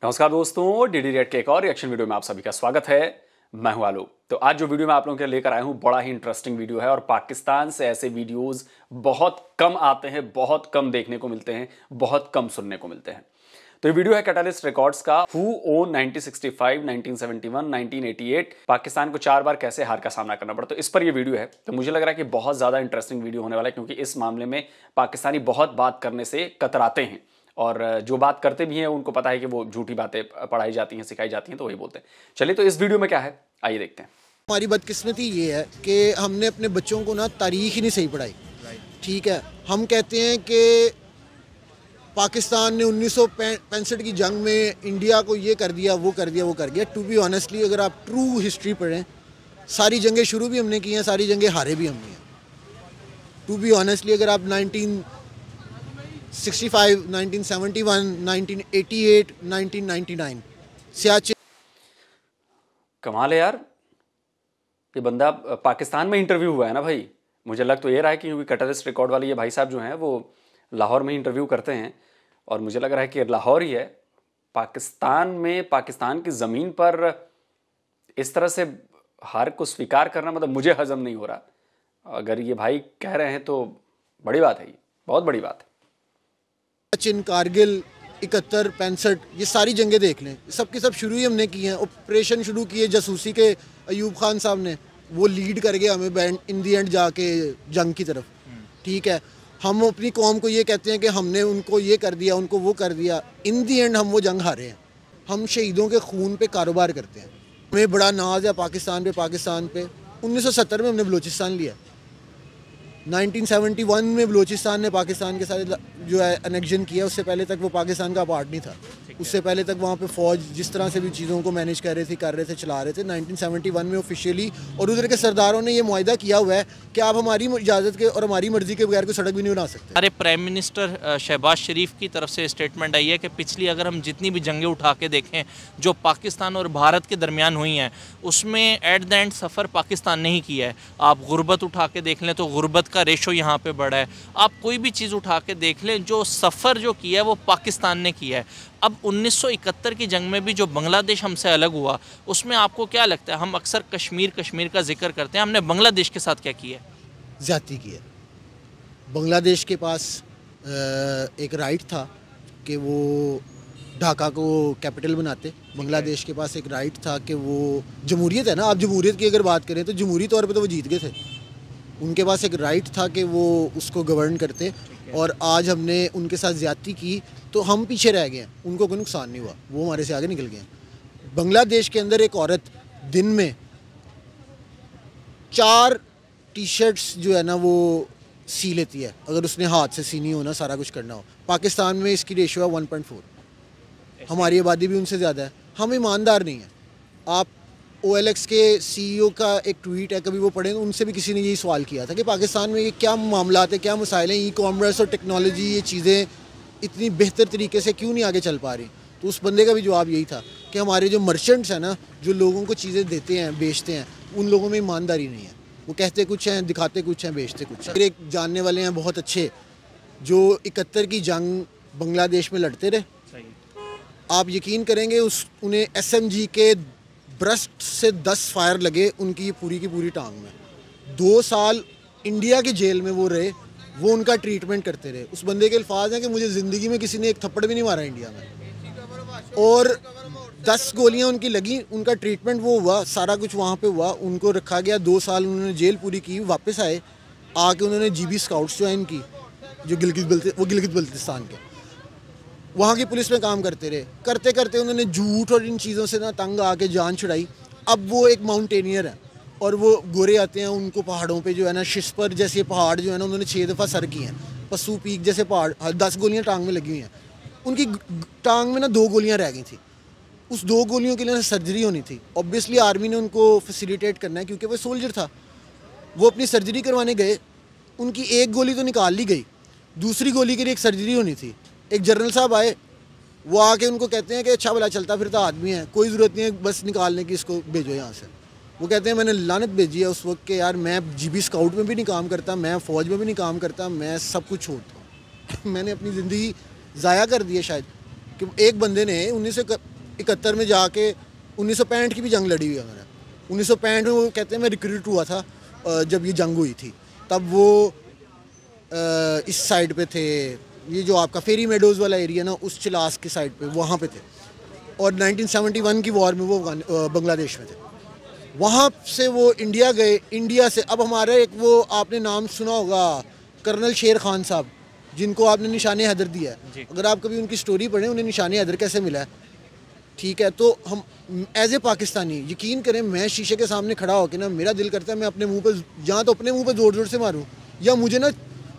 नमस्कार दोस्तों, DD red के एक और रिएक्शन वीडियो में आप सभी का स्वागत है। मैं हूं आलोक। तो आज जो वीडियो मैं आप लोगों के लिए लेकर आया हूं बड़ा ही इंटरेस्टिंग वीडियो है और पाकिस्तान से ऐसे वीडियोस बहुत कम आते हैं, बहुत कम देखने को मिलते हैं, बहुत कम सुनने को मिलते हैं। तो ये वीडियो है कैटलिस्ट रिकॉर्ड्स का हु ओन 1965, 1971, 1988 पाकिस्तान को 4 बार कैसे हार का सामना करना पड़ा। तो इस पर ये वीडियो है। तो मुझे लग रहा है कि बहुत ज्यादा इंटरेस्टिंग वीडियो होने वाला है, क्योंकि इस मामले में पाकिस्तानी बहुत बात करने से कतराते हैं और जो बात करते भी हैं उनको पता है कि वो झूठी बातें पढ़ाई जाती हैं, सिखाई जाती हैं, तो वही बोलते हैं। चलिए, तो इस वीडियो में क्या है आइए देखते हैं। हमारी बदकिस्मती ये है कि हमने अपने बच्चों को ना तारीख ही नहीं सही पढ़ाई। ठीक है, हम कहते हैं कि पाकिस्तान ने 1965 की जंग में इंडिया को ये कर दिया, वो कर दिया, वो कर दिया। टू बी ऑनेस्टली अगर आप ट्रू हिस्ट्री पढ़ें, सारी जंगें शुरू भी हमने की हैं, सारी जंगें हारे भी हमने हैं। टू बी ऑनेस्टली अगर आप 1965, 1971, 1988, 1999 सियाचिन। कमाल है यार, ये बंदा पाकिस्तान में इंटरव्यू हुआ है ना भाई। मुझे लग तो ये रहा है कि क्योंकि कैटलिस्ट रिकॉर्ड वाले ये भाई साहब जो हैं वो लाहौर में इंटरव्यू करते हैं और मुझे लग रहा है कि लाहौर ही है। पाकिस्तान में, पाकिस्तान की ज़मीन पर इस तरह से हार को स्वीकार करना, मतलब मुझे हजम नहीं हो रहा। अगर ये भाई कह रहे हैं तो बड़ी बात है, ये बहुत बड़ी बात है। सियाचिन, कारगिल, 71, 65 ये सारी जंगें देख लें, सब के सब शुरू ही हमने किए हैं। ऑपरेशन शुरू किए जासूसी के अयूब खान साहब ने, वो लीड कर गया हमें इन दी एंड जाके जंग की तरफ। ठीक है, हम अपनी कौम को ये कहते हैं कि हमने उनको ये कर दिया, उनको वो कर दिया। इन दी एंड हम वो जंग हारे हैं। हम शहीदों के खून पे कारोबार करते हैं। हमें बड़ा नाज है पाकिस्तान पे। 1970 में हमने बलूचिस्तान लिया। 1971 में बलूचिस्तान ने पाकिस्तान के साथ जो है अनेक्शन किया। उससे पहले तक वो पाकिस्तान का पार्ट नहीं था। उससे पहले तक वहाँ पे फ़ौज जिस तरह से भी चीज़ों को मैनेज कर रहे थे, चला रहे थे। 1971 में ऑफिशियली और उधर के सरदारों ने ये मुआहदा किया हुआ है कि आप हमारी इजाज़त के और हमारी मर्ज़ी के बगैर कोई सड़क भी नहीं बना सकते। अरे प्राइम मिनिस्टर शहबाज शरीफ की तरफ से स्टेटमेंट आई है कि पिछली अगर हम जितनी भी जंगें उठा के देखें जो पाकिस्तान और भारत के दरमियान हुई हैं, उसमें एट द एंड सफ़र पाकिस्तान ने ही किया है। आप गुर्बत उठा के देख लें तो गुर्बत का रेशो यहाँ पे बढ़ा है। आप कोई भी चीज़ उठा के देख लें, जो सफ़र जो किया है वो पाकिस्तान ने किया है। अब 1971 की जंग में भी जो बांग्लादेश हमसे अलग हुआ, उसमें आपको क्या लगता है? हम अक्सर कश्मीर का जिक्र करते हैं, हमने बांग्लादेश के साथ क्या किया है? ज़्यादती की है। बांग्लादेश के पास एक राइट था कि वो ढाका को कैपिटल बनाते। बांग्लादेश के पास एक राइट था कि वो जमहूरियत है ना, आप जमहूरियत की अगर बात करें तो जमहूरी तौर पे तो वो जीत गए थे। उनके पास एक राइट था कि वो उसको गवर्न करते, और आज हमने उनके साथ ज़्यादती की तो हम पीछे रह गए हैं। उनको कोई नुकसान नहीं हुआ, वो हमारे से आगे निकल गए हैं। बांग्लादेश के अंदर एक औरत दिन में 4 टी-शर्ट्स जो है ना वो सी लेती है, अगर उसने हाथ से सीनी हो ना, सारा कुछ करना हो। पाकिस्तान में इसकी रेशियो है 1.4। हमारी आबादी भी उनसे ज़्यादा है। हम ईमानदार नहीं हैं। आप OLX के CEO का एक ट्वीट है, कभी वो पढ़ें तो उनसे भी किसी ने यही सवाल किया था कि पाकिस्तान में ये क्या मामलात है, क्या मसाइल हैं, ई-कॉमर्स और टेक्नोलॉजी ये चीज़ें इतनी बेहतर तरीके से क्यों नहीं आगे चल पा रही। तो उस बंदे का भी जवाब यही था कि हमारे जो मर्चेंट्स हैं ना, जो लोगों को चीज़ें देते हैं, बेचते हैं, उन लोगों में ईमानदारी नहीं है। वो कहते कुछ हैं, दिखाते कुछ हैं, बेचते कुछ हैं। एक जानने वाले हैं बहुत अच्छे, जो 71 की जंग बांग्लादेश में लड़ते रहे। आप यकीन करेंगे उन्हें SMG के ब्रस्ट से 10 फायर लगे उनकी ये पूरी की पूरी टांग में। 2 साल इंडिया की जेल में वो रहे, वो उनका ट्रीटमेंट करते रहे। उस बंदे के अल्फाज हैं कि मुझे ज़िंदगी में किसी ने एक थप्पड़ भी नहीं मारा इंडिया में, और 10 गोलियां उनकी लगी। उनका ट्रीटमेंट वो हुआ, सारा कुछ वहाँ पे हुआ। उनको रखा गया, 2 साल उन्होंने जेल पूरी की। वापस आए, आके उन्होंने GB स्काउट्स ज्वाइन की, जो गिलगित बल्तिस्तान के, वहाँ की पुलिस में काम करते रहे। करते करते उन्होंने झूठ और इन चीज़ों से ना तंग आके जान छुड़ाई। अब वो एक माउंटेनियर है और वो गोरे आते हैं उनको पहाड़ों पे जो है ना, शिस्पर जैसे पहाड़ जो है ना, उन्होंने 6 दफ़ा सर किए हैं। पस्सू पीक जैसे पहाड़, 10 गोलियाँ टांग में लगी हुई हैं। उनकी टांग में ना 2 गोलियाँ रह गई थी। उस 2 गोलियों के लिए सर्जरी होनी थी। ऑब्वियसली आर्मी ने उनको फैसिलिटेट करना है क्योंकि वो सोल्जर था। वो अपनी सर्जरी करवाने गए, उनकी एक गोली तो निकाल ली गई, दूसरी गोली के लिए एक सर्जरी होनी थी। एक जनरल साहब आए, वो आके उनको कहते हैं कि अच्छा भला चलता फिरता आदमी है, कोई ज़रूरत नहीं है बस निकालने की, इसको भेजो यहाँ से। वो कहते हैं मैंने लानत भेजी है उस वक्त के यार, मैं GB स्काउट में भी नहीं काम करता, मैं फ़ौज में भी नहीं काम करता, मैं सब कुछ छोड़ता हूँ। मैंने अपनी ज़िंदगी ज़ाया कर दी है शायद, कि एक बंदे ने 71 में जाके 1965 की भी जंग लड़ी हुई है मैंने। 1965 में वो कहते हैं मैं रिक्रूट हुआ था जब ये जंग हुई थी, तब वो इस साइड पे थे, ये जो आपका फेरी मेडोज़ वाला एरिया ना, उस चिलास की साइड पे वहाँ पे थे। और 1971 की वॉर में वो बांग्लादेश में थे। वहाँ से वो इंडिया गए, इंडिया से अब हमारा एक वो आपने नाम सुना होगा कर्नल शेर खान साहब, जिनको आपने निशाने हैदर दिया है। अगर आप कभी उनकी स्टोरी पढ़ें उन्हें निशाने हैदर कैसे मिला है, ठीक है, तो हम एज ए पाकिस्तानी यकीन करें, मैं शीशे के सामने खड़ा होकर ना मेरा दिल करता है मैं अपने मुंह पे या तो अपने मुंह पे ज़ोर ज़ोर से मारूं, या मुझे ना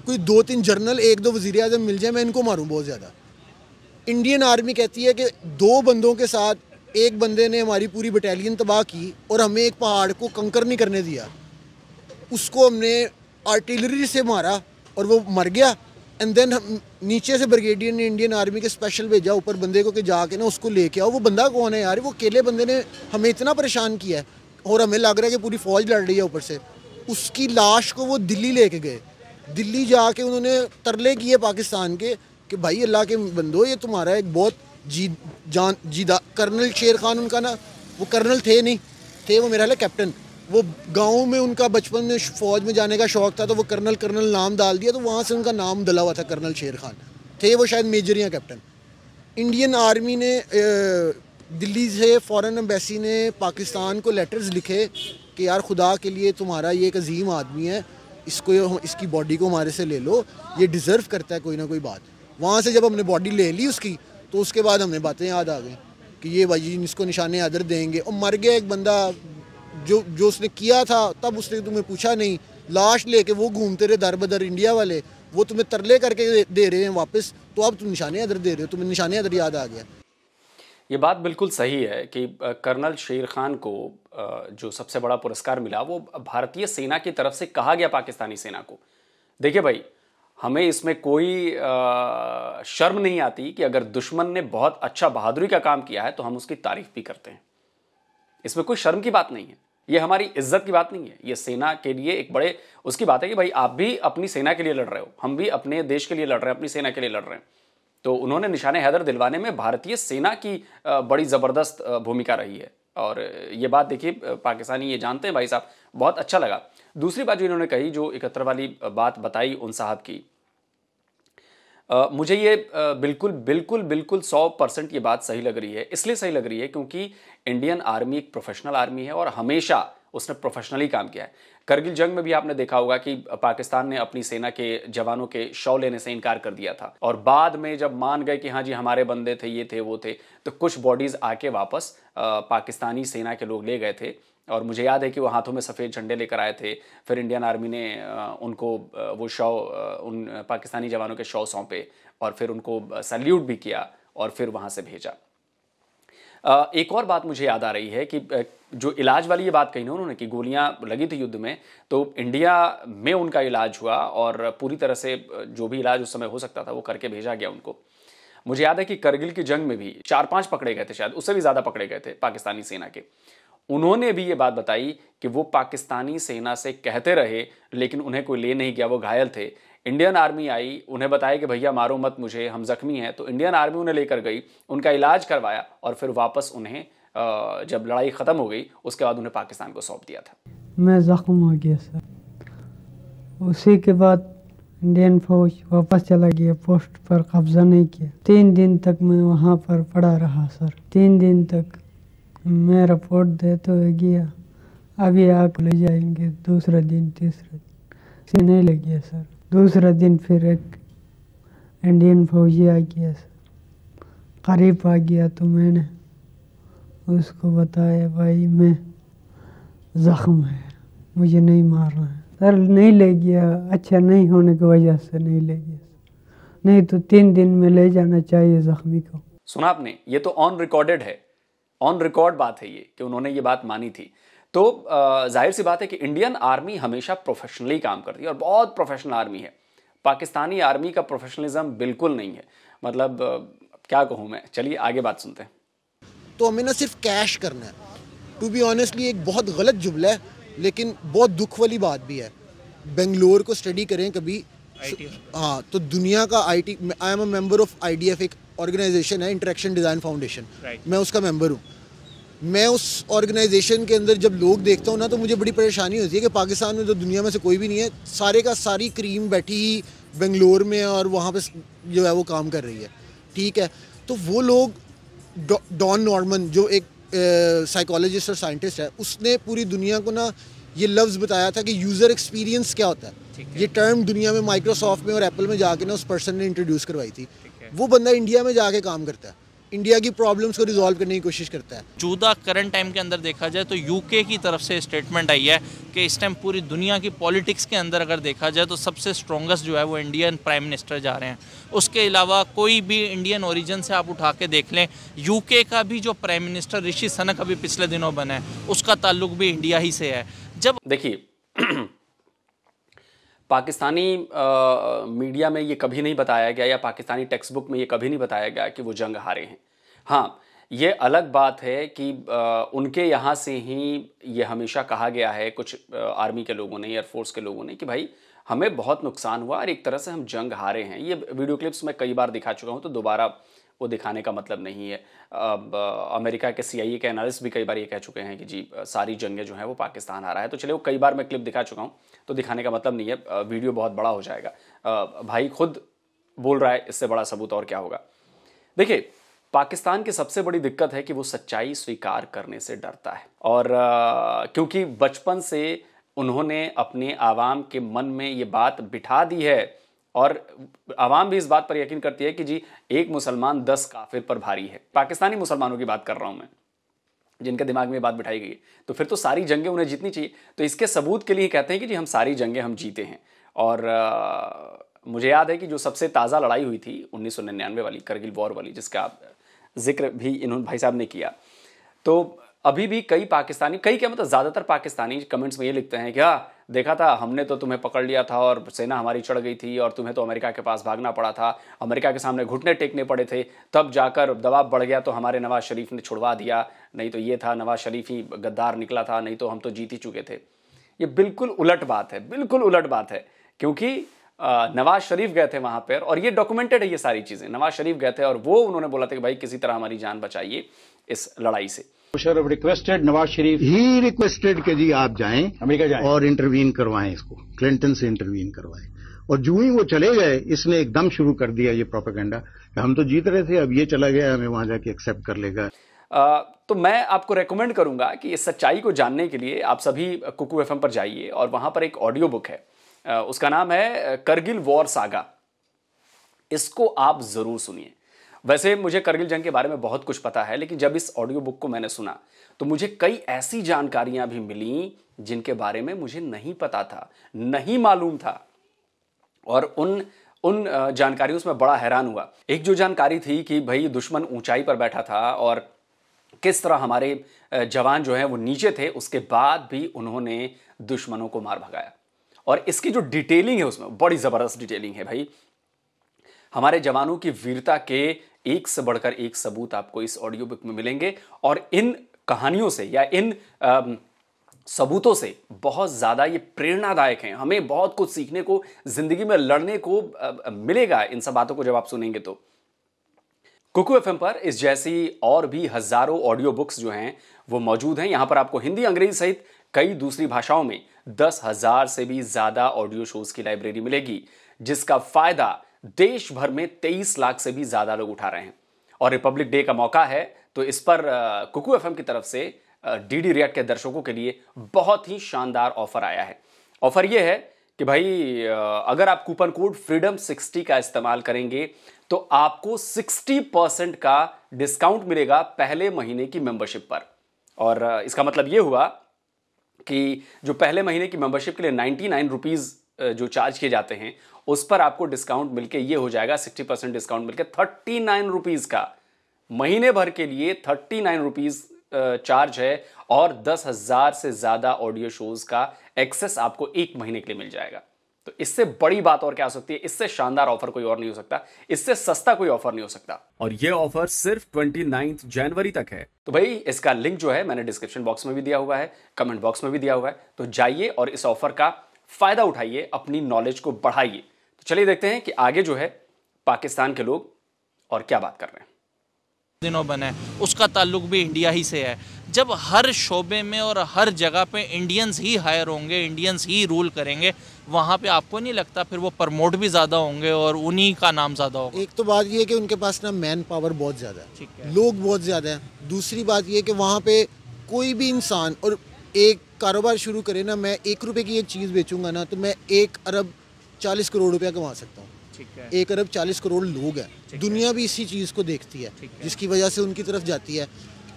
कोई 2-3 जनरल 1-2 वज़ीर आज़म मिल जाए, मैं इनको मारूं बहुत ज़्यादा। इंडियन आर्मी कहती है कि 2 बंदों के साथ एक बंदे ने हमारी पूरी बटालियन तबाह की और हमें एक पहाड़ को कंकर नहीं करने दिया। उसको हमने आर्टिलरी से मारा और वो मर गया। एंड देन नीचे से ब्रिगेडियर ने इंडियन आर्मी के स्पेशल भेजा ऊपर बंदे को कि जाके ना उसको लेके आओ। वो बंदा कौन है यार? वो अकेले बंदे ने हमें इतना परेशान किया है और हमें लग रहा है कि पूरी फौज लड़ रही है ऊपर से। उसकी लाश को वो दिल्ली लेके गए। दिल्ली जाके उन्होंने तरले किए पाकिस्तान के कि भाई अल्लाह के बंदो, ये तुम्हारा एक बहुत जीदा कर्नल शेर खान उनका ना, वो कर्नल थे नहीं थे, वो मेरा है कैप्टन। वो गांव में उनका बचपन में फ़ौज में जाने का शौक़ था, तो वो कर्नल नाम डाल दिया, तो वहाँ से उनका नाम डला हुआ था कर्नल शेर खान। थे वो शायद मेजर या कैप्टन। इंडियन आर्मी ने दिल्ली से फ़ॉरेन एम्बेसी ने पाकिस्तान को लेटर्स लिखे कि यार खुदा के लिए तुम्हारा ये एक अजीम आदमी है, इसकी बॉडी को हमारे से ले लो, ये डिज़र्व करता है कोई ना कोई बात। वहाँ से जब हमने बॉडी ले ली उसकी, तो उसके बाद हमें बातें याद आ गई कि ये भाई इसको निशाने आदर देंगे। और मर गया एक बंदा जो उसने किया था, तब उसने तुम्हें पूछा नहीं, लाश लेके वो घूमते रहे दर बदर इंडिया वाले, वो तुम्हें तरले करके दे रहे हैं वापस, तो अब तुम निशाने आदर दे रहे हो, तुम्हें निशाने आदर याद आ गया। ये बात बिल्कुल सही है कि कर्नल शेर खान को जो सबसे बड़ा पुरस्कार मिला वो भारतीय सेना की तरफ से कहा गया पाकिस्तानी सेना को। देखिए भाई, हमें इसमें कोई शर्म नहीं आती कि अगर दुश्मन ने बहुत अच्छा बहादुरी का काम किया है तो हम उसकी तारीफ भी करते हैं। इसमें कोई शर्म की बात नहीं है, ये हमारी इज्जत की बात नहीं है, ये सेना के लिए एक बड़े उसकी बात है कि भाई आप भी अपनी सेना के लिए लड़ रहे हो, हम भी अपने देश के लिए लड़ रहे हैं, अपनी सेना के लिए लड़ रहे हैं। तो उन्होंने निशाने हैदर दिलवाने में भारतीय सेना की बड़ी ज़बरदस्त भूमिका रही है। और ये बात देखिए पाकिस्तानी ये जानते हैं भाई साहब, बहुत अच्छा लगा। दूसरी बात जो इन्होंने कही, जो 71 वाली बात बताई उन साहब की, मुझे ये बिल्कुल बिल्कुल बिल्कुल 100% ये बात सही लग रही है। इसलिए सही लग रही है क्योंकि इंडियन आर्मी एक प्रोफेशनल आर्मी है और हमेशा उसने प्रोफेशनली काम किया है। करगिल जंग में भी आपने देखा होगा कि पाकिस्तान ने अपनी सेना के जवानों के शव लेने से इनकार कर दिया था, और बाद में जब मान गए कि हाँ जी हमारे बंदे थे, ये थे, वो थे, तो कुछ बॉडीज़ आके वापस पाकिस्तानी सेना के लोग ले गए थे। और मुझे याद है कि वो हाथों में सफ़ेद झंडे लेकर आए थे। फिर इंडियन आर्मी ने उनको वो शव, उन पाकिस्तानी जवानों के शव सौंपे और फिर उनको सैल्यूट भी किया और फिर वहाँ से भेजा। एक और बात मुझे याद आ रही है कि जो इलाज वाली ये बात कही ना उन्होंने कि गोलियां लगी थी युद्ध में, तो इंडिया में उनका इलाज हुआ और पूरी तरह से जो भी इलाज उस समय हो सकता था वो करके भेजा गया उनको। मुझे याद है कि करगिल की जंग में भी 4-5 पकड़े गए थे, शायद उससे भी ज़्यादा पकड़े गए थे पाकिस्तानी सेना के। उन्होंने भी ये बात बताई कि वो पाकिस्तानी सेना से कहते रहे लेकिन उन्हें कोई ले नहीं गया, वो घायल थे। इंडियन आर्मी आई, उन्हें बताया कि भैया मारो मत मुझे, हम जख्मी हैं, तो इंडियन आर्मी उन्हें लेकर गई, उनका इलाज करवाया और फिर वापस उन्हें जब लड़ाई ख़त्म हो गई उसके बाद उन्हें पाकिस्तान को सौंप दिया था। मैं ज़ख्म हो गया सर, उसी के बाद इंडियन फौज वापस चला गया, पोस्ट पर कब्जा नहीं किया। 3 दिन तक मैं वहाँ पर पड़ा रहा सर, 3 दिन तक मैं रिपोर्ट देते हुए गया, अभी आग ले जाएंगे, दूसरा दिन तीसरा दिन नहीं ले गया सर। दूसरा दिन फिर एक इंडियन फौजी आ गया सर, करीब आ गया तो मैंने उसको बताया भाई मैं ज़ख्म है, मुझे नहीं मारना है सर। नहीं ले गया, अच्छा नहीं होने की वजह से नहीं ले गया, नहीं तो 3 दिन में ले जाना चाहिए ज़ख्मी को। सुना आपने, ये तो ऑन रिकॉर्डेड है, ऑन रिकॉर्ड बात है ये कि उन्होंने ये बात मानी थी। तो जाहिर सी बात है कि इंडियन आर्मी हमेशा प्रोफेशनली काम करती है और बहुत प्रोफेशनल आर्मी है। पाकिस्तानी आर्मी का प्रोफेशनलिज्म बिल्कुल नहीं है, मतलब क्या कहूँ मैं। चलिए आगे बात सुनते हैं। तो हमें ना सिर्फ कैश करना है, टू बी ऑनेस्टली एक बहुत गलत जुमला है लेकिन बहुत दुख वाली बात भी है। बेंगलोर को स्टडी करें कभी, हाँ, तो दुनिया का IT, I am a member of IDF, एक ऑर्गेनाइजेशन है इंटरेक्शन डिज़ाइन फाउंडेशन, Right. मैं उसका मेंबर हूँ। मैं उस ऑर्गेनाइजेशन के अंदर जब लोग देखता हूँ ना, तो मुझे बड़ी परेशानी होती है कि पाकिस्तान में तो दुनिया में से कोई भी नहीं है, सारे का सारी क्रीम बैठी ही बेंगलोर में और वहाँ पे जो है वो काम कर रही है, ठीक है। तो वो लोग डॉन नॉर्मन जो एक साइकोलॉजिस्ट और साइंटिस्ट है, उसने पूरी दुनिया को ना ये लफ्ज़ बताया था कि यूज़र एक्सपीरियंस क्या होता है। ये टर्म दुनिया में माइक्रोसॉफ्ट में और एप्पल में जाके ना उस पर्सन ने इंट्रोड्यूस करवाई थी। वो बंदा इंडिया में जाके काम करता है, इंडिया की प्रॉब्लम्स को रिजॉल्व करने की कोशिश करता है। मौजूदा करंट टाइम के अंदर देखा जाए तो यूके की तरफ से स्टेटमेंट आई है कि इस टाइम पूरी दुनिया की पॉलिटिक्स के अंदर अगर देखा जाए तो सबसे स्ट्रॉन्गेस्ट जो है वो इंडियन प्राइम मिनिस्टर जा रहे हैं। उसके अलावा कोई भी इंडियन ओरिजिन से आप उठा के देख लें, यूके का भी जो प्राइम मिनिस्टर ऋषि सनक अभी पिछले दिनों बना है, उसका ताल्लुक भी इंडिया ही से है। जब देखिए पाकिस्तानी मीडिया में ये कभी नहीं बताया गया या पाकिस्तानी टेक्स्ट बुक में ये कभी नहीं बताया गया कि वो जंग हारे हैं। हाँ, ये अलग बात है कि उनके यहाँ से ही ये हमेशा कहा गया है कुछ आर्मी के लोगों ने, एयरफोर्स के लोगों ने, कि भाई हमें बहुत नुकसान हुआ और एक तरह से हम जंग हारे हैं। ये वीडियो क्लिप्स मैं कई बार दिखा चुका हूँ, तो दोबारा वो दिखाने का मतलब नहीं है। अमेरिका के CIA के एनालिस्ट भी कई बार ये कह चुके हैं कि जी सारी जंगें जो हैं वो पाकिस्तान हारा है। तो चलिए, वो कई बार मैं क्लिप दिखा चुका हूँ, तो दिखाने का मतलब नहीं है, वीडियो बहुत बड़ा हो जाएगा। भाई खुद बोल रहा है, इससे बड़ा सबूत और क्या होगा। देखिए, पाकिस्तान की सबसे बड़ी दिक्कत है कि वो सच्चाई स्वीकार करने से डरता है, और क्योंकि बचपन से उन्होंने अपने आवाम के मन में ये बात बिठा दी है, और आवाम भी इस बात पर यकीन करती है कि जी एक मुसलमान 10 काफिर पर भारी है। पाकिस्तानी मुसलमानों की बात कर रहा हूं मैं, जिनके दिमाग में बात बिठाई गई है। तो फिर तो सारी जंगें उन्हें जीतनी चाहिए। तो इसके सबूत के लिए कहते हैं कि जी हम सारी जंगें हम जीते हैं। और मुझे याद है कि जो सबसे ताज़ा लड़ाई हुई थी 1999 वाली, करगिल वॉर वाली, जिसका जिक्र भी इन्होंने भाई साहब ने किया, तो अभी भी कई पाकिस्तानी, कई क्या मतलब ज़्यादातर पाकिस्तानी कमेंट्स में ये लिखते हैं कि हाँ देखा था, हमने तो तुम्हें पकड़ लिया था और सेना हमारी चढ़ गई थी और तुम्हें तो अमेरिका के पास भागना पड़ा था, अमेरिका के सामने घुटने टेकने पड़े थे, तब जाकर दबाव बढ़ गया तो हमारे नवाज शरीफ ने छुड़वा दिया, नहीं तो ये था नवाज शरीफ ही गद्दार निकला था, नहीं तो हम तो जीत ही चुके थे। ये बिल्कुल उलट बात है, बिल्कुल उलट बात है, क्योंकि नवाज शरीफ गए थे वहां पर, और ये डॉक्यूमेंटेड है ये सारी चीज़ें। नवाज शरीफ गए थे और वो उन्होंने बोला था कि भाई किसी तरह हमारी जान बचाइए इस लड़ाई से। Musharraf requested Nawaz Sharif he requested कि जी आप जाएं अमेरिका जाएं और इंटरवीन करवाएं, इसको क्लिंटन से इंटरवीन करवाएं। और जो ही वो चले गए, इसने एकदम शुरू कर दिया ये प्रोपेगेंडा कि हम तो जीत रहे थे, अब ये चला गया, हमें वहां जाके एक्सेप्ट कर लेगा। तो मैं आपको रेकमेंड करूंगा कि इस सच्चाई को जानने के लिए आप सभी कुकू FM पर जाइए, और वहां पर एक ऑडियो बुक है, उसका नाम है करगिल वॉर सागा। इसको आप जरूर सुनिए। वैसे मुझे करगिल जंग के बारे में बहुत कुछ पता है, लेकिन जब इस ऑडियो बुक को मैंने सुना तो मुझे कई ऐसी जानकारियां भी मिली जिनके बारे में मुझे नहीं पता था, नहीं मालूम था, और उन जानकारियों से मैं बड़ा हैरान हुआ। एक जो जानकारी थी कि भाई दुश्मन ऊंचाई पर बैठा था और किस तरह हमारे जवान जो हैं वो नीचे थे, उसके बाद भी उन्होंने दुश्मनों को मार भगाया। और इसकी जो डिटेलिंग है उसमें बड़ी जबरदस्त डिटेलिंग है भाई। हमारे जवानों की वीरता के एक से बढ़कर एक सबूत आपको इस ऑडियो बुक में मिलेंगे, और इन कहानियों से या इन सबूतों से बहुत ज्यादा ये प्रेरणादायक हैं। हमें बहुत कुछ सीखने को, जिंदगी में लड़ने को मिलेगा इन सब बातों को जब आप सुनेंगे। तो कुकू FM पर इस जैसी और भी हजारों ऑडियो बुक्स जो हैं वो मौजूद हैं। यहां पर आपको हिंदी, अंग्रेजी सहित कई दूसरी भाषाओं में 10,000 से भी ज्यादा ऑडियो शोज की लाइब्रेरी मिलेगी, जिसका फायदा देश भर में 23 लाख से भी ज्यादा लोग उठा रहे हैं। और रिपब्लिक डे का मौका है, तो इस पर कुकू FM की तरफ से DD रिएक्ट के दर्शकों के लिए बहुत ही शानदार ऑफर आया है। ऑफर यह है कि भाई अगर आप कूपन कोड freedom60 का इस्तेमाल करेंगे तो आपको 60% का डिस्काउंट मिलेगा पहले महीने की मेंबरशिप पर। और इसका मतलब यह हुआ कि जो पहले महीने की मेंबरशिप के लिए 99 रुपीज जो चार्ज किए जाते हैं, उस पर आपको डिस्काउंट मिलके ये हो जाएगा 60% डिस्काउंट मिलके 39 रुपीज का। महीने भर के लिए 39 रुपीज चार्ज है, और 10,000 से ज्यादा ऑडियो शोज का एक्सेस आपको एक महीने के लिए मिल जाएगा। तो इससे बड़ी बात और क्या हो सकती है? इससे शानदार ऑफर कोई और नहीं हो सकता, इससे सस्ता कोई ऑफर नहीं हो सकता। और यह ऑफर सिर्फ 29 जनवरी तक है। तो भाई इसका लिंक जो है मैंने डिस्क्रिप्शन बॉक्स में भी दिया हुआ है, कमेंट बॉक्स में भी दिया हुआ है, तो जाइए और इस ऑफर का फायदा उठाइए, अपनी नॉलेज को बढ़ाइए। तो चलिए देखते हैं कि आगे जो है पाकिस्तान के लोग और क्या बात कर रहे हैं। दिनों बना है, उसका ताल्लुक भी इंडिया ही से है। जब हर शोबे में और हर जगह पे इंडियंस ही हायर होंगे, इंडियंस ही रूल करेंगे, वहाँ पे आपको नहीं लगता फिर वो प्रमोट भी ज़्यादा होंगे और उन्हीं का नाम ज़्यादा होगा? एक तो बात ये है कि उनके पास ना मैन पावर बहुत ज़्यादा ठीक है, है। लोग बहुत ज़्यादा हैं। दूसरी बात ये है कि वहाँ पे कोई भी इंसान और एक कारोबार शुरू करे ना, मैं 1 रुपए की एक चीज़ बेचूंगा ना तो मैं 1 अरब 40 करोड़ रुपया कमा सकता हूँ। ठीक है। 1 अरब 40 करोड़ लोग हैं, दुनिया भी इसी चीज़ को देखती है, जिसकी वजह से उनकी तरफ जाती है।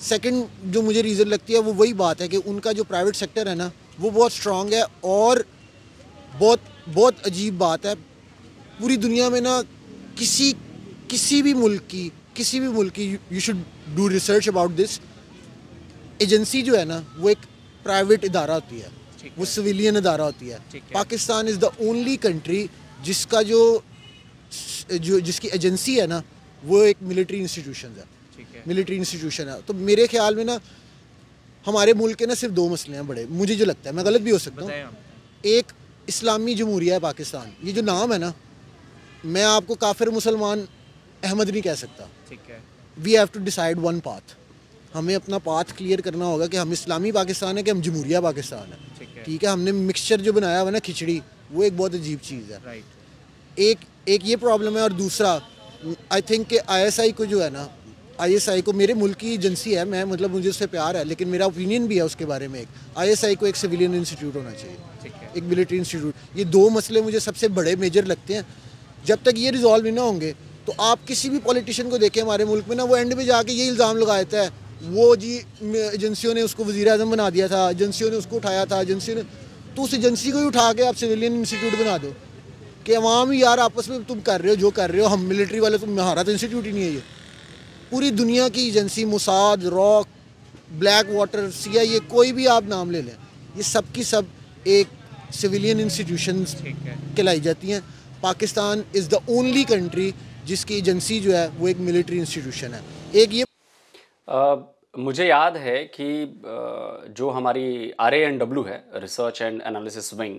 सेकंड जो मुझे रीज़न लगती है वो वही बात है कि उनका जो प्राइवेट सेक्टर है ना वो बहुत स्ट्रांग है। और बहुत अजीब बात है, पूरी दुनिया में ना किसी भी मुल्क की you should do research about this, agency जो है ना वो एक प्राइवेट इदारा होती है, वो सिविलियन इदारा होती है। Pakistan is the only country जिसका जिसकी एजेंसी है ना वो एक मिलिट्री इंस्टीट्यूशन है, मिलिट्री इंस्टीट्यूशन है। तो मेरे ख्याल में ना हमारे मुल्क के ना सिर्फ 2 मसले हैं बड़े, मुझे जो लगता है, मैं गलत भी हो सकता हूँ। एक इस्लामी जमहूरिया है पाकिस्तान, ये जो नाम है ना, मैं आपको काफिर मुसलमान अहमद नहीं कह सकता। ठीक है। We have to decide one path, हमें अपना पाथ क्लियर करना होगा कि हम इस्लामी पाकिस्तान है कि हम जमहूरिया पाकिस्तान है। ठीक है, हमने मिक्सचर जो बनाया हुआ ना खिचड़ी, वो एक बहुत अजीब चीज़ है। राइट। एक ये प्रॉब्लम है। और दूसरा आई थिंक कि ISI को जो है ना, ISI को, मेरे मुल्क की एजेंसी है, मैं मतलब मुझे उससे प्यार है, लेकिन मेरा ओपिनियन भी है उसके बारे में। ISI को एक सिविलियन इंस्टीट्यूट होना चाहिए, एक मिलिट्री इंस्टीट्यूट। ये 2 मसले मुझे सबसे बड़े मेजर लगते हैं। जब तक ये रिजॉल्व नहीं ना होंगे तो आप किसी भी पॉलिटिशियन को देखें हमारे मुल्क में ना, वो एंड में जाके ये इल्ज़ाम लगा देता है, वो जी एजेंसियों ने उसको वज़ीर आज़म बना दिया था, एजेंसियों ने उसको उठाया था, एजेंसियों ने, तो उस एजेंसी को ही उठा के आप सिविलियन इंस्टीट्यूट बना दो कि अवाम ही यार आपस में तुम कर रहे हो जो कर रहे हो, हम मिलिट्री वाले, तुम, हमारा तो इंस्टीट्यूट ही नहीं है ये। पूरी दुनिया की agency, Mossad, rock, black water, CIA, कोई भी आप नाम ले लें, ये सब की सब एक सिविलियन इंस्टीट्यूशंस कहलाई जाती हैं। Pakistan is the only country जिसकी एजेंसी जो है वो एक मिलिट्री इंस्टीट्यूशन है। एक ये मुझे याद है कि जो हमारी RANW है, रिसर्च एंड एनालिसिस विंग,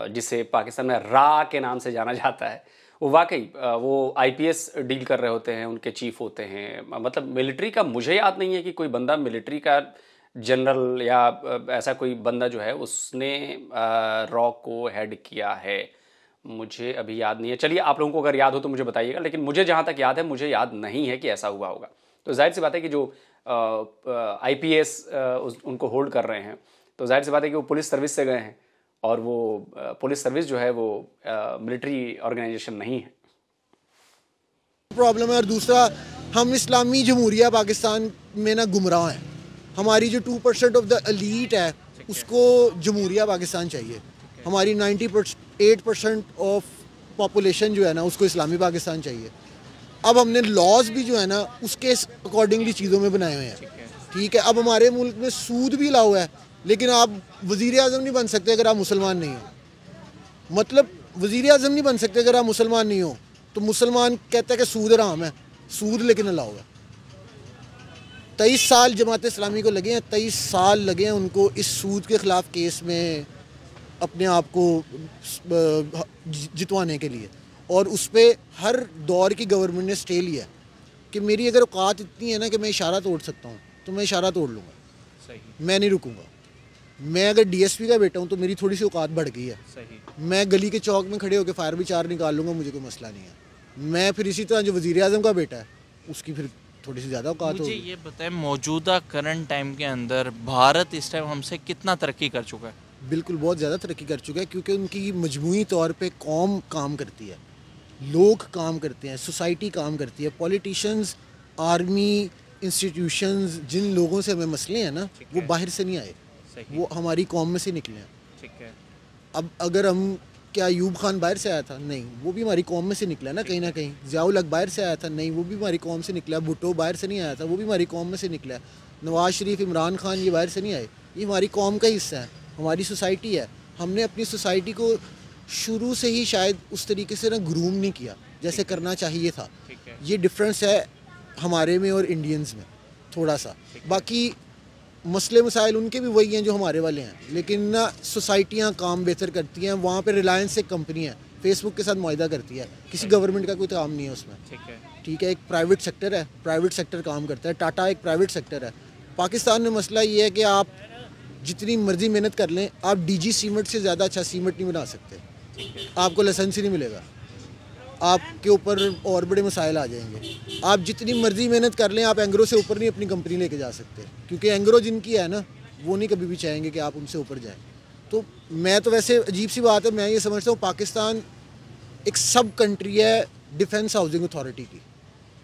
जिसे पाकिस्तान में रा के नाम से जाना जाता है, वो वाकई वो IPS डील कर रहे होते हैं, उनके चीफ होते हैं। मतलब मिलिट्री का मुझे याद नहीं है कि कोई बंदा मिलिट्री का जनरल या ऐसा कोई बंदा जो है उसने रॉ को हेड किया है, मुझे अभी याद नहीं है। चलिए, आप लोगों को अगर याद हो तो मुझे बताइएगा, लेकिन मुझे जहाँ तक याद है, मुझे याद नहीं है कि ऐसा हुआ होगा। तो जाहिर सी बात है कि जो IPS उनको होल्ड कर रहे हैं, तो जाहिर सी बात है कि वो पुलिस सर्विस से गए हैं, और वो पुलिस सर्विस जो है वो मिलिट्री ऑर्गेनाइजेशन नहीं है। प्रॉब्लम है। और दूसरा, हम इस्लामी जमहूरिया पाकिस्तान में ना गुमराह हैं। हमारी जो 2% ऑफ द एलीट है उसको जमहूरिया पाकिस्तान चाहिए, हमारी 98% ऑफ पॉपुलेशन जो है ना उसको इस्लामी पाकिस्तान चाहिए। अब हमने लॉज भी जो है ना उसके अकॉर्डिंगली चीज़ों में बनाए हुए हैं। ठीक है, अब हमारे मुल्क में सूद भी अलाउ है, लेकिन आप वज़ीर आज़म नहीं बन सकते अगर आप मुसलमान नहीं हो। मतलब वज़ीर आज़म नहीं बन सकते अगर आप मुसलमान नहीं हो। तो मुसलमान कहता है कि सूद हराम है, सूद लेकिन अलाउ है। 23 साल जमात इस्लामी को लगे हैं, 23 साल लगे हैं उनको इस सूद के ख़िलाफ़ केस में अपने आप को जितवाने के लिए। और उस पर हर दौर की गवर्नमेंट ने स्टे लिया कि मेरी अगर औकात इतनी है ना कि मैं इशारा तोड़ सकता हूँ तो मैं इशारा तोड़ लूँगा, सही, मैं मैं नहीं रुकूंगा। मैं अगर DSP का बेटा हूँ तो मेरी थोड़ी सी औकात बढ़ गई है, सही। मैं गली के चौक में खड़े होकर फायर भी 4 निकाल लूँगा, मुझे कोई मसला नहीं है। मैं फिर इसी तरह जो वज़ीर आज़म का बेटा है उसकी फिर थोड़ी सी ज़्यादा औकात मुझे होगी। ये बताएं, मौजूदा करंट टाइम के अंदर भारत इस टाइम हमसे कितना तरक्की कर चुका है? बिल्कुल, बहुत ज़्यादा तरक्की कर चुका है, क्योंकि उनकी मजमूई तौर पे कौम काम करती है, लोग काम करते हैं, सोसाइटी काम करती है। पॉलिटिशियंस, आर्मी, इंस्टीट्यूशंस, जिन लोगों से हमें मसले हैं ना वो बाहर से नहीं आए, वो हमारी कौम में से निकले हैं। ठीक है। अब अगर हम, क्या अयूब खान बाहर से आया था? नहीं, वो भी हमारी कौम में से निकला ना कहीं ना कहीं। ज़ियाउल हक बाहर से आया था? नहीं, वो भी हमारी कौम से निकला। भुट्टो बाहर से नहीं आया था, वो भी हमारी कौम में से निकला। नवाज शरीफ, इमरान खान, ये बाहर से नहीं आए, ये हमारी कौम का हिस्सा है, हमारी सोसाइटी है। हमने अपनी सोसाइटी को शुरू से ही शायद उस तरीके से ना ग्रूम नहीं किया जैसे करना चाहिए था। ये डिफरेंस है हमारे में और इंडियंस में थोड़ा सा। बाकी मसले मसाइल उनके भी वही हैं जो हमारे वाले हैं, लेकिन ना सोसाइटियाँ काम बेहतर करती हैं। वहाँ पे रिलायंस एक कंपनी है, फेसबुक के साथ मुआहदा करती है, किसी गवर्नमेंट का कोई काम नहीं है उसमें। ठीक है, एक प्राइवेट सेक्टर है, प्राइवेट सेक्टर काम करता है। टाटा एक प्राइवेट सेक्टर है। पाकिस्तान में मसला ये है कि आप जितनी मर्जी मेहनत कर लें, आप डीजी सीमेंट से ज़्यादा अच्छा सीमेंट नहीं बना सकते। आपको लाइसेंस ही नहीं मिलेगा, आपके ऊपर और बड़े मसाइल आ जाएंगे। आप जितनी मर्जी मेहनत कर लें, आप एंग्रो से ऊपर नहीं अपनी कंपनी लेके जा सकते, क्योंकि एंग्रो जिनकी है ना, वो नहीं कभी भी चाहेंगे कि आप उनसे ऊपर जाएं। तो मैं तो वैसे अजीब सी बात है, मैं ये समझता हूँ पाकिस्तान एक सब कंट्री है डिफेंस हाउसिंग अथॉरिटी की।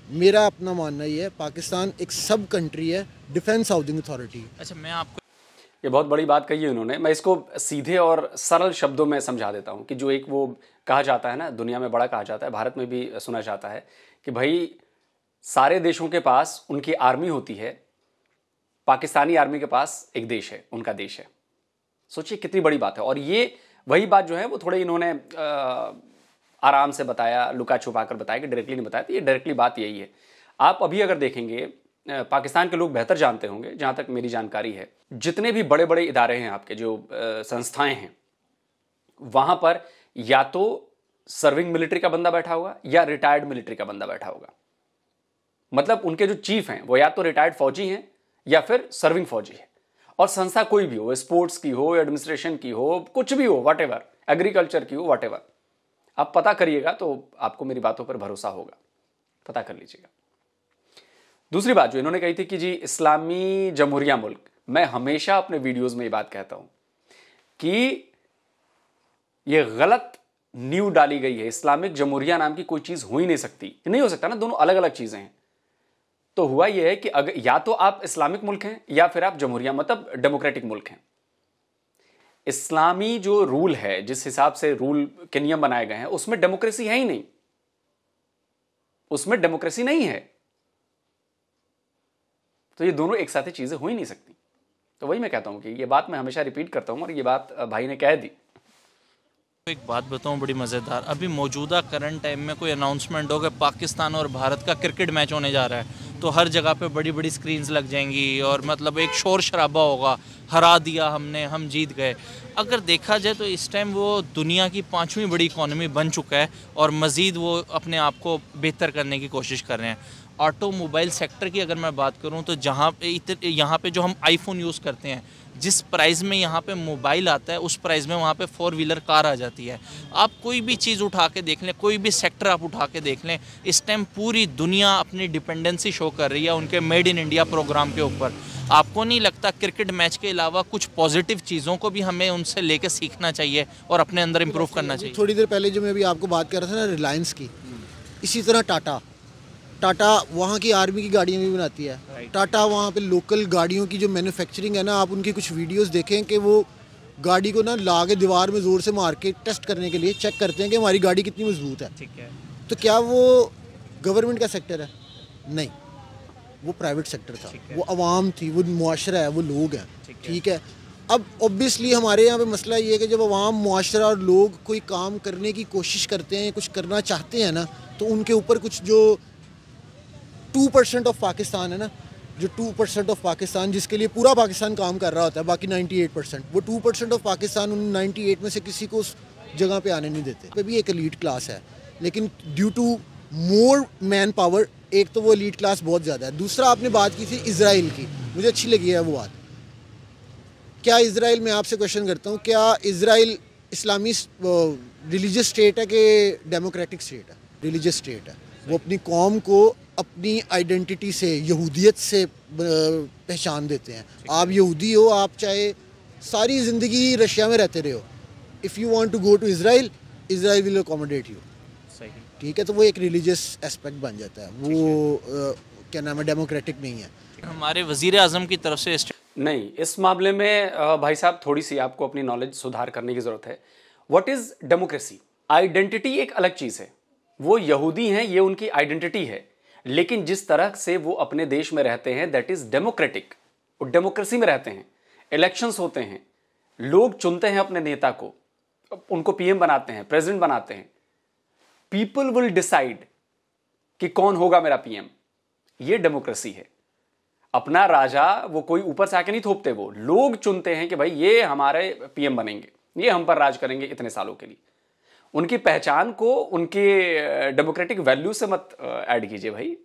मेरा अपना मानना ये है, पाकिस्तान एक सब कंट्री है डिफेंस हाउसिंग अथॉरिटी। अच्छा, मैं आपको ये बहुत बड़ी बात कही है उन्होंने। मैं इसको सीधे और सरल शब्दों में समझा देता हूँ कि जो एक वो कहा जाता है ना, दुनिया में बड़ा कहा जाता है, भारत में भी सुना जाता है कि भाई सारे देशों के पास उनकी आर्मी होती है, पाकिस्तानी आर्मी के पास एक देश है, उनका देश है। सोचिए कितनी बड़ी बात है। और ये वही बात जो है वो थोड़े इन्होंने आराम से बताया, लुका छुपा कर बताया, कि डायरेक्टली नहीं बताया। तो ये डायरेक्टली बात यही है। आप अभी अगर देखेंगे, पाकिस्तान के लोग बेहतर जानते होंगे, जहां तक मेरी जानकारी है, जितने भी बड़े बड़े इदारे हैं, आपके जो संस्थाएं हैं, वहां पर या तो सर्विंग मिलिट्री का बंदा बैठा होगा या रिटायर्ड मिलिट्री का बंदा बैठा होगा। मतलब उनके जो चीफ हैं वो या तो रिटायर्ड फौजी हैं या फिर सर्विंग फौजी है। और संस्था कोई भी हो, स्पोर्ट्स की हो, एडमिनिस्ट्रेशन की हो, कुछ भी हो, व्हाटएवर, एग्रीकल्चर की हो, व्हाटएवर, आप पता करिएगा तो आपको मेरी बातों पर भरोसा होगा, पता कर लीजिएगा। दूसरी बात जो इन्होंने कही थी कि जी इस्लामी जमहूरिया मुल्क, मैं हमेशा अपने वीडियोस में ये बात कहता हूं कि ये गलत न्यू डाली गई है। इस्लामिक जमहूरिया नाम की कोई चीज हो ही नहीं सकती, नहीं हो सकता ना, दोनों अलग अलग चीजें हैं। तो हुआ यह है कि अगर या तो आप इस्लामिक मुल्क हैं या फिर आप जमहूरिया मतलब डेमोक्रेटिक मुल्क हैं। इस्लामी जो रूल है, जिस हिसाब से रूल के नियम बनाए गए हैं, उसमें डेमोक्रेसी है ही नहीं, उसमें डेमोक्रेसी नहीं है। तो ये दोनों एक साथ ही चीजें हो ही नहीं सकती। तो वही मैं कहता हूं कि ये बात मैं हमेशा रिपीट करता हूं और ये बात भाई ने कह दी। एक बात बताऊं बड़ी मज़ेदार, अभी मौजूदा करंट टाइम में कोई अनाउंसमेंट हो कि पाकिस्तान और भारत का क्रिकेट मैच होने जा रहा है, तो हर जगह पे बड़ी बड़ी स्क्रीन्स लग जाएंगी और मतलब एक शोर शराबा होगा, हरा दिया हमने, हम जीत गए। अगर देखा जाए तो इस टाइम वो दुनिया की 5वीं बड़ी इकॉनमी बन चुका है और मज़ीद वो अपने आप को बेहतर करने की कोशिश कर रहे हैं। ऑटोमोबाइल सेक्टर की अगर मैं बात करूं तो यहाँ पे जो हम आईफोन यूज़ करते हैं, जिस प्राइस में यहाँ पे मोबाइल आता है, उस प्राइस में वहाँ पे 4 व्हीलर कार आ जाती है। आप कोई भी चीज़ उठा के देख लें, कोई भी सेक्टर आप उठा के देख लें, इस टाइम पूरी दुनिया अपनी डिपेंडेंसी शो कर रही है उनके मेड इन इंडिया प्रोग्राम के ऊपर। आपको नहीं लगता क्रिकेट मैच के अलावा कुछ पॉजिटिव चीज़ों को भी हमें उनसे लेके सीखना चाहिए और अपने अंदर इम्प्रूव करना चाहिए? थोड़ी देर पहले जो मैं अभी आपको बात कर रहा था ना रिलायंस की, इसी तरह टाटा वहाँ की आर्मी की गाड़ियाँ भी बनाती है। टाटा वहाँ पे लोकल गाड़ियों की जो मैन्युफैक्चरिंग है ना, आप उनकी कुछ वीडियोस देखें कि वो गाड़ी को ना ला के दीवार में ज़ोर से मार के टेस्ट करने के लिए चेक करते हैं कि हमारी गाड़ी कितनी मजबूत है। ठीक है। तो क्या वो गवर्नमेंट का सेक्टर है? नहीं, वो प्राइवेट सेक्टर था, वो अवाम थी, वो मुआशरा है, वो लोग हैं। ठीक है। अब ऑब्वियसली हमारे यहाँ पे मसला ये है कि जब अवाम, मुआशरा और लोग कोई काम करने की कोशिश करते हैं, कुछ करना चाहते हैं ना, तो उनके ऊपर कुछ जो 2% ऑफ पाकिस्तान है ना, जो 2% ऑफ पाकिस्तान जिसके लिए पूरा पाकिस्तान काम कर रहा होता है, बाकी 98%, वो 2% ऑफ पाकिस्तान उन 98 में से किसी को उस जगह पे आने नहीं देते। पे भी एक एलीट क्लास है, लेकिन due to more manpower, एक तो वो एलीट क्लास बहुत ज़्यादा है। दूसरा, आपने बात की थी इजराइल की, मुझे अच्छी लगी है वो बात। क्या इजराइल, मैं आपसे क्वेश्चन करता हूँ, क्या इजराइल इस्लामी रिलीजियस स्टेट है कि डेमोक्रेटिक स्टेट है? रिलीजियस स्टेट है। वो अपनी कौम को अपनी आइडेंटिटी से, यहूदियत से पहचान देते हैं। आप यहूदी हो, आप चाहे सारी ज़िंदगी रशिया में रहते रहे हो, if you want to go to Israel, Israel will accommodate you. सही। ठीक है, तो वो एक रिलीजियस एस्पेक्ट बन जाता है, वो क्या नाम है, डेमोक्रेटिक नहीं है। हमारे वज़ीर आज़म की तरफ से नहीं, इस मामले में भाई साहब थोड़ी सी आपको अपनी नॉलेज सुधार करने की ज़रूरत है। What is democracy? आइडेंटिटी एक अलग चीज़ है, वो यहूदी हैं, ये उनकी आइडेंटिटी है, लेकिन जिस तरह से वो अपने देश में रहते हैं दैट इज़ डेमोक्रेटिक। वो डेमोक्रेसी में रहते हैं, इलेक्शंस होते हैं, लोग चुनते हैं अपने नेता को, उनको पीएम बनाते हैं, प्रेसिडेंट बनाते हैं। पीपल विल डिसाइड कि कौन होगा मेरा पीएम। ये डेमोक्रेसी है। अपना राजा वो कोई ऊपर से आके नहीं थोपते, वो लोग चुनते हैं कि भाई ये हमारे पीएम बनेंगे, ये हम पर राज करेंगे इतने सालों के लिए। उनकी पहचान को उनके डेमोक्रेटिक वैल्यू से मत ऐड कीजिए भाई।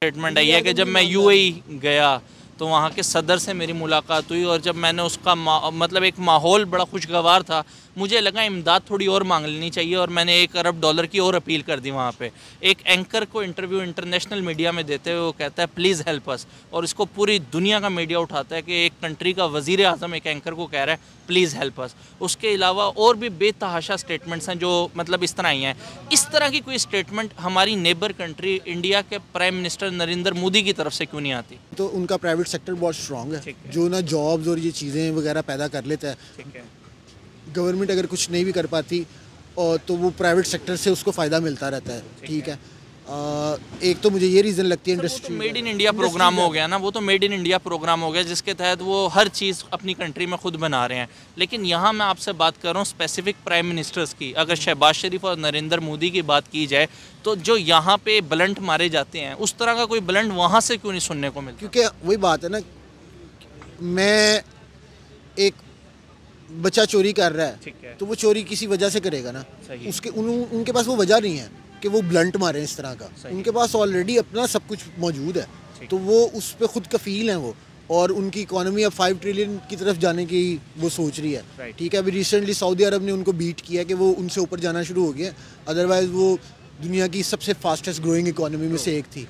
स्टेटमेंट आई है कि जब मैं यूएई गया तो वहाँ के सदर से मेरी मुलाकात हुई, और जब मैंने उसका मतलब एक माहौल बड़ा खुशगवार था, मुझे लगा इमदाद थोड़ी और मांग लेनी चाहिए, और मैंने $1 अरब की और अपील कर दी वहाँ पे। एक एंकर को इंटरव्यू इंटरनेशनल मीडिया में देते हुए वो कहता है प्लीज़ हेल्प अस, और इसको पूरी दुनिया का मीडिया उठाता है कि एक कंट्री का वज़ीर आज़म एक एंकर को कह रहा है प्लीज़ हेल्प अस। उसके अलावा और भी बेतहाशा स्टेटमेंट्स हैं जो मतलब इस तरह ही हैं। इस तरह की कोई स्टेटमेंट हमारी नेबर कंट्री इंडिया के प्राइम मिनिस्टर नरेंद्र मोदी की तरफ से क्यों नहीं आती? तो उनका प्राइवेट सेक्टर बहुत स्ट्रांग है, जो ना जॉब्स और ये चीज़ें वगैरह पैदा कर लेता है। ठीक है, गवर्नमेंट अगर कुछ नहीं भी कर पाती और तो वो प्राइवेट सेक्टर से उसको फ़ायदा मिलता रहता है। ठीक है, एक तो मुझे ये रीज़न लगती है industry, made in India program हो गया ना, वो तो मेड इन इंडिया प्रोग्राम हो गया जिसके तहत वो हर चीज़ अपनी कंट्री में खुद बना रहे हैं। लेकिन यहाँ मैं आपसे बात कर रहा हूँ स्पेसिफिक प्राइम मिनिस्टर्स की। अगर शहबाज शरीफ और नरेंद्र मोदी की बात की जाए तो जो यहाँ पे ब्लंट मारे जाते हैं उस तरह का कोई ब्लंट वहाँ से क्यों नहीं सुनने को मिलता? क्योंकि वही बात है ना, मैं एक बच्चा चोरी कर रहा है तो वो चोरी किसी वजह से करेगा ना, उसके उनके पास वो वजह नहीं है कि वो ब्लंट मारे इस तरह का। उनके पास ऑलरेडी अपना सब कुछ मौजूद है, तो वो उस पर खुद कफील हैं वो, और उनकी इकोनॉमी अब 5 ट्रिलियन की तरफ जाने की वो सोच रही है। ठीक है, अभी रिसेंटली सऊदी अरब ने उनको बीट किया कि वो उनसे ऊपर जाना शुरू हो गया, अदरवाइज वो दुनिया की सबसे फास्टेस्ट ग्रोइंग इकोनॉमी में से एक थी।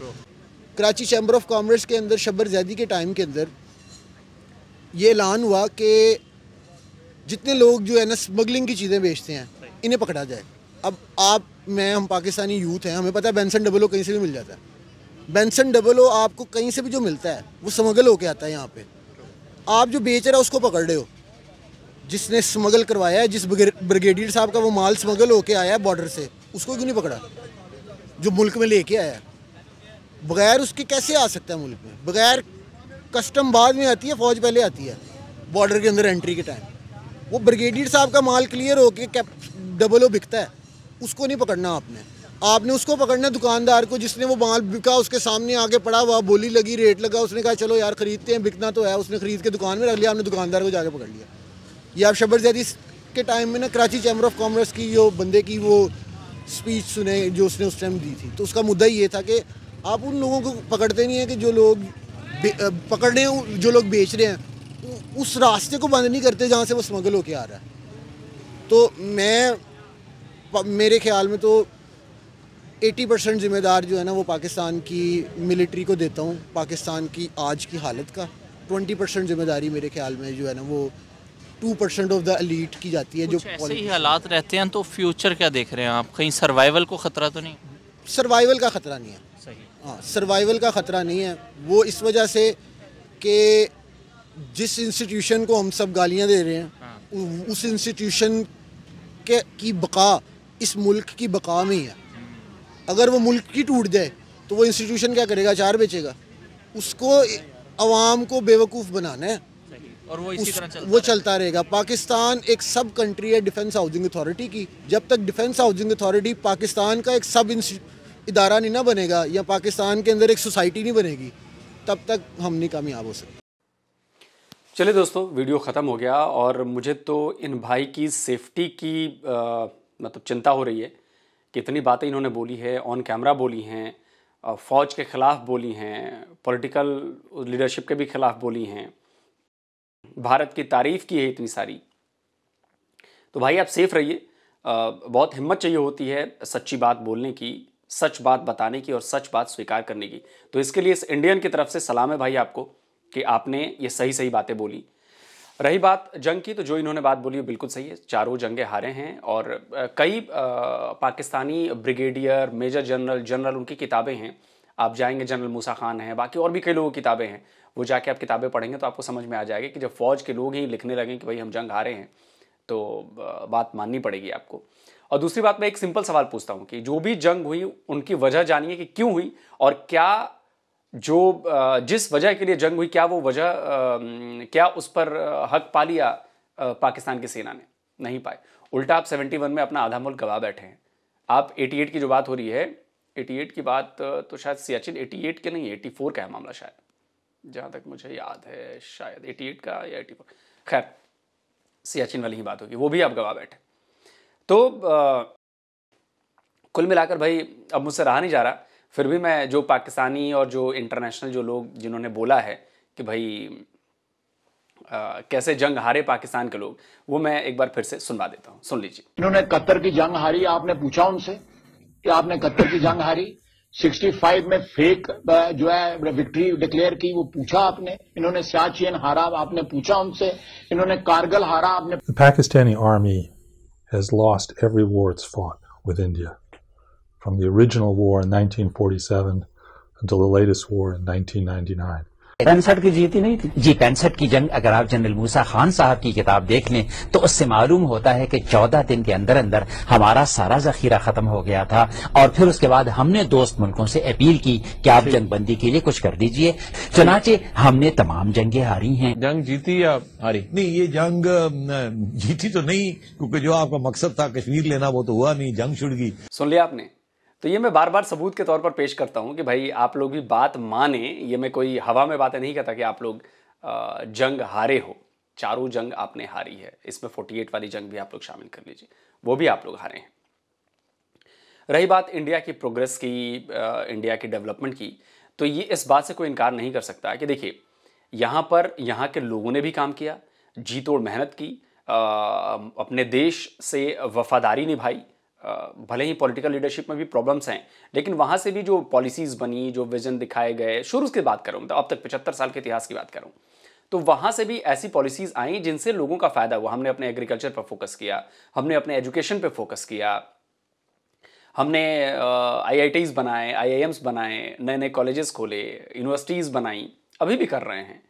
कराची चैम्बर ऑफ कॉमर्स के अंदर शब्बर जैदी के टाइम के अंदर ये ऐलान हुआ कि जितने लोग जो है ना स्मगलिंग की चीज़ें बेचते हैं इन्हें पकड़ा जाए। अब हम पाकिस्तानी यूथ हैं, हमें पता है बेंसन डबल ओ कहीं से भी मिल जाता है। बेंसन डबल ओ आपको कहीं से भी जो मिलता है वो स्मगल होके आता है यहाँ पे। आप जो बेच रहे हो उसको पकड़ रहे हो, जिसने स्मगल करवाया है, जिस ब्रिगेडियर साहब का वो माल स्मगल होके आया है बॉर्डर से, उसको क्यों नहीं पकड़ा? जो मुल्क में लेके आया है, बगैर उसके कैसे आ सकता है मुल्क में? बगैर कस्टम बाद में आती है, फौज पहले आती है बॉर्डर के अंदर एंट्री के टाइम। वो ब्रिगेडियर साहब का माल क्लियर होके डबल ओ बिकता है, उसको नहीं पकड़ना आपने उसको पकड़ना दुकानदार को, जिसने वो माल बिका, उसके सामने आगे पड़ा हुआ, बोली लगी, रेट लगा, उसने कहा चलो यार खरीदते हैं, बिकना तो है, उसने खरीद के दुकान में रख लिया, आपने दुकानदार को जाके पकड़ लिया। ये आप शब्बर जैदी के टाइम में ना कराची चैम्बर ऑफ कॉमर्स की जो बंदे की वो स्पीच सुने जो उसने उस टाइम दी थी, तो उसका मुद्दा ये था कि आप उन लोगों को पकड़ते नहीं हैं कि जो लोग पकड़ने जो लोग बेच रहे हैं उस रास्ते को बंद नहीं करते जहाँ से वो स्मगल होके आ रहा है। तो मेरे ख्याल में तो 80% जिम्मेदार जो है ना वो पाकिस्तान की मिलिट्री को देता हूँ, पाकिस्तान की आज की हालत का। 20% जिम्मेदारी मेरे ख्याल में जो है ना वो 2% ऑफ द एलीट की जाती है। जो ऐसे ही हालात रहते हैं तो फ्यूचर क्या देख रहे हैं आप? कहीं सर्वाइवल को ख़तरा तो नहीं? सर्वाइवल का ख़तरा नहीं है। सही, हाँ, सर्वाइवल का ख़तरा नहीं है। वो इस वजह से कि जिस इंस्टीट्यूशन को हम सब गालियाँ दे रहे हैं उस इंस्टीट्यूशन की बका इस मुल्क की बका में ही है। अगर वो मुल्क की टूट जाए तो वो इंस्टीट्यूशन क्या करेगा? अचार बेचेगा। उसको अवाम को बेवकूफ़ बनाना है और वो इसी तरह वो चलता रहेगा। पाकिस्तान एक सब कंट्री है डिफेंस हाउसिंग अथॉरिटी की। जब तक डिफेंस हाउसिंग अथॉरिटी पाकिस्तान का एक सब इदारा नहीं ना बनेगा या पाकिस्तान के अंदर एक सोसाइटी नहीं बनेगी, तब तक हम नहीं कामयाब हो सकते। चलिए दोस्तों, वीडियो ख़त्म हो गया और मुझे तो इन भाई की सेफ्टी की मतलब चिंता हो रही है कि इतनी बातें इन्होंने बोली है, ऑन कैमरा बोली हैं, फ़ौज के ख़िलाफ़ बोली हैं, पॉलिटिकल लीडरशिप के भी ख़िलाफ़ बोली हैं, भारत की तारीफ़ की है इतनी सारी। तो भाई आप सेफ रहिए। बहुत हिम्मत चाहिए होती है सच्ची बात बोलने की, सच बात बताने की और सच बात स्वीकार करने की। तो इसके लिए इस इंडियन की तरफ से सलाम है भाई आपको कि आपने ये सही सही बातें बोली। रही बात जंग की, तो जो इन्होंने बात बोली है बिल्कुल सही है। 4 जंगें हारे हैं और कई पाकिस्तानी ब्रिगेडियर, मेजर जनरल उनकी किताबें हैं। आप जाएंगे, जनरल मूसा खान हैं, बाकी और भी कई लोगों की किताबें हैं। वो जाके आप किताबें पढ़ेंगे तो आपको समझ में आ जाएगा कि जब फ़ौज के लोग ही लिखने लगें कि भाई हम जंग हारे हैं तो बात माननी पड़ेगी आपको। और दूसरी बात, मैं एक सिंपल सवाल पूछता हूँ कि जो भी जंग हुई उनकी वजह जानिए कि क्यों हुई, और क्या जो जिस वजह के लिए जंग हुई क्या वो वजह क्या उस पर हक पा लिया पाकिस्तान की सेना ने? नहीं पाए। उल्टा आप 71 में अपना आधा मुल्क गवा बैठे हैं। आप 88 की जो बात हो रही है, 88 की बात तो शायद सियाचिन 88 के नहीं, 84 का है मामला शायद, जहाँ तक मुझे याद है, शायद 88 का या 84। खैर सियाचिन वाली ही बात होगी, वो भी आप गवा बैठे। तो कुल मिलाकर भाई अब मुझसे रहा नहीं जा रहा, फिर भी मैं जो पाकिस्तानी और जो इंटरनेशनल जो लोग जिन्होंने बोला है कि भाई कैसे जंग हारे पाकिस्तान के लोग, वो मैं एक बार फिर से सुनवा देता हूं, सुन लीजिए। इन्होंने कतर की जंग हारी, आपने पूछा उनसे कि आपने कतर की जंग हारी? 65 में फेक जो है विक्ट्री डिक्लेयर की, वो पूछा आपने? इन्होंने सियाचिन हारा, आपने पूछा उनसे? इन्होंने कारगिल हारा, आपने? The Pakistani army has lost every war it's fought with India, from the original war in 1947 until the latest war in 1999. 65 की जीती नहीं थी जी। 65 की जंग अगर आप जनरल मूसा खान साहब की किताब देख लें तो उससे मालूम होता है कि 14 दिन के अंदर अंदर हमारा सारा जखीरा खत्म हो गया था, और फिर उसके बाद हमने दोस्त मुल्कों से अपील की कि आप जंगबंदी के लिए कुछ कर दीजिए। चुनाचे हमने तमाम जंगें हारी हैं। जंग जीती या हारी? नहीं, ये जंग जीती तो नहीं, क्योंकि जो आपका मकसद था कश्मीर लेना वो तो हुआ नहीं, जंग छिड़ गई। सुन लिया आपने? तो ये मैं बार बार सबूत के तौर पर पेश करता हूं कि भाई आप लोग भी बात माने। ये मैं कोई हवा में बातें नहीं कहता कि आप लोग जंग हारे हो। चारों जंग आपने हारी है, इसमें 48 वाली जंग भी आप लोग शामिल कर लीजिए, वो भी आप लोग हारे हैं। रही बात इंडिया की प्रोग्रेस की, इंडिया की डेवलपमेंट की, तो ये इस बात से कोई इनकार नहीं कर सकता कि देखिए यहाँ पर यहाँ के लोगों ने भी काम किया, जी तोड़ मेहनत की, अपने देश से वफादारी निभाई। भले ही पॉलिटिकल लीडरशिप में भी प्रॉब्लम्स हैं, लेकिन वहां से भी जो पॉलिसीज बनी, जो विजन दिखाए गए, शुरू की बात करूं तो अब तक 75 साल के इतिहास की बात करूं, तो वहां से भी ऐसी पॉलिसीज आई जिनसे लोगों का फायदा हुआ। हमने अपने एग्रीकल्चर पर फोकस किया, हमने अपने एजुकेशन पे फोकस किया, हमने IITs बनाए, IIMs बनाए, नए नए कॉलेजेस खोले, यूनिवर्सिटीज़ बनाई, अभी भी कर रहे हैं,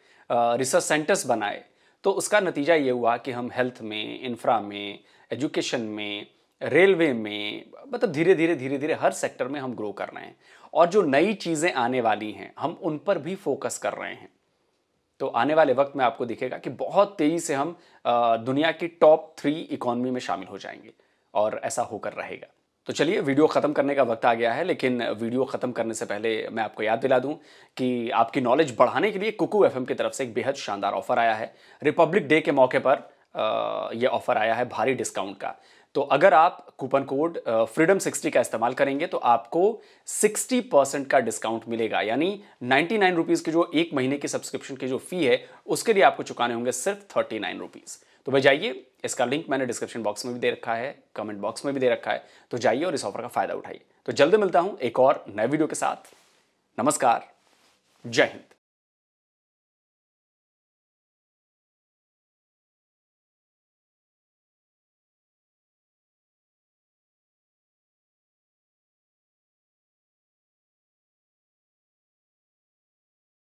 रिसर्च सेंटर्स बनाए। तो उसका नतीजा ये हुआ कि हम हेल्थ में, इंफ्रा में, एजुकेशन में, रेलवे में, मतलब धीरे धीरे हर सेक्टर में हम ग्रो कर रहे हैं। और जो नई चीज़ें आने वाली हैं हम उन पर भी फोकस कर रहे हैं। तो आने वाले वक्त में आपको दिखेगा कि बहुत तेज़ी से हम दुनिया की टॉप 3 इकोनॉमी में शामिल हो जाएंगे, और ऐसा होकर रहेगा। तो चलिए, वीडियो ख़त्म करने का वक्त आ गया है, लेकिन वीडियो ख़त्म करने से पहले मैं आपको याद दिला दूं कि आपकी नॉलेज बढ़ाने के लिए कुकू FM की तरफ से एक बेहद शानदार ऑफर आया है। रिपब्लिक डे के मौके पर यह ऑफर आया है भारी डिस्काउंट का। तो अगर आप कूपन कोड freedom60 का इस्तेमाल करेंगे तो आपको 60% का डिस्काउंट मिलेगा, यानी 99 रुपीज़ की जो एक महीने की सब्सक्रिप्शन की जो फी है उसके लिए आपको चुकाने होंगे सिर्फ 39 रुपीज़। तो भाई जाइए, इसका लिंक मैंने डिस्क्रिप्शन बॉक्स में भी दे रखा है, कमेंट बॉक्स में भी दे रखा है, तो जाइए और इस ऑफर का फायदा उठाइए। तो जल्द मिलता हूं एक और नए वीडियो के साथ। नमस्कार, जय हिंद।